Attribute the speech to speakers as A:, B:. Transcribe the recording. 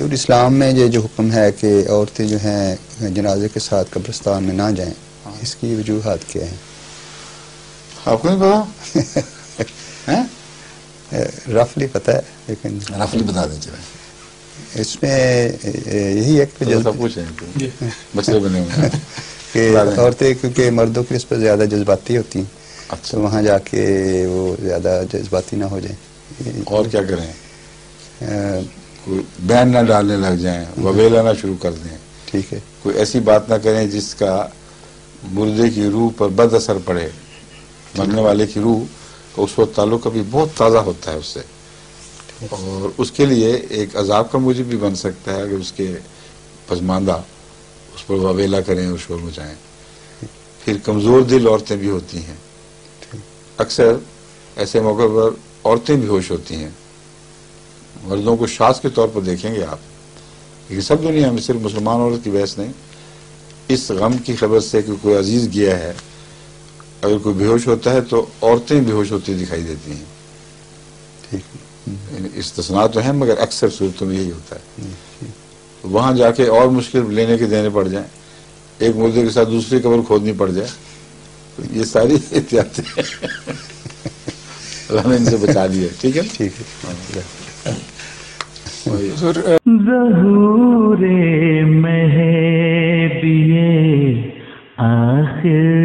A: اور اسلام میں یہ جو حکم ہے کہ عورتیں جو ہیں جنازے کے ساتھ قبرستان میں نہ جائیں، اس کی وجوہات کیا ہیں؟
B: آپ کو نہیں پتا؟
A: رفلی پتہ ہے لیکن
B: رفلی بتا دیں چلیں.
A: اس میں یہی ہے کہ
B: سب کچھ ہے بچے بنے ہوئے
A: کہ عورتیں کیونکہ مردوں کی نسبت زیادہ جذباتی ہوتی ہیں، تو وہاں جا کے وہ زیادہ جذباتی نہ ہو جائیں.
B: اور کیا کریں؟ کوئی بین نہ ڈالنے لگ جائیں، وبیلا نہ شروع کر دیں.
A: ٹھیک ہے.
B: کوئی ایسی بات نہ کریں جس کا مردے کی روح پر بد اثر پڑے. مرنے والے کی روح کا اس وقت تعلق ابھی بہت تازہ ہوتا ہے اس سے، اور اس کے لیے ایک عذاب کا موجب بھی بن سکتا ہے کہ اس کے پسماندہ اس پر وبیلا کریں اور شور مچائیں. پھر کمزور دل عورتیں بھی ہوتی ہیں، اکثر ایسے موقع پر عورتیں بھی ہوش ہوتی ہیں. مردوں کو شاذ کے طور پر دیکھیں گے آپ، لیکن سب دنیا میں صرف مسلمان عورت کی بحث نہیں. اس غم کی خبر سے کہ کوئی عزیز گیا ہے، اگر کوئی بے ہوش ہوتا ہے تو عورتیں بے ہوش ہوتی دکھائی دیتی ہیں. استثناء تو ہیں مگر اکثر صورتوں میں یہی ہوتا ہے. وہاں جا کے اور مشکل لینے کے دینے پڑ جائیں، ایک مردے کے ساتھ دوسری قبر کھودنی پڑ جائے. یہ ساری احتیاطیں اللہ نے ان سے بچا دیا. ٹھیک ہے.
A: ٹھیک ہے.
C: ظہور مہدی آخر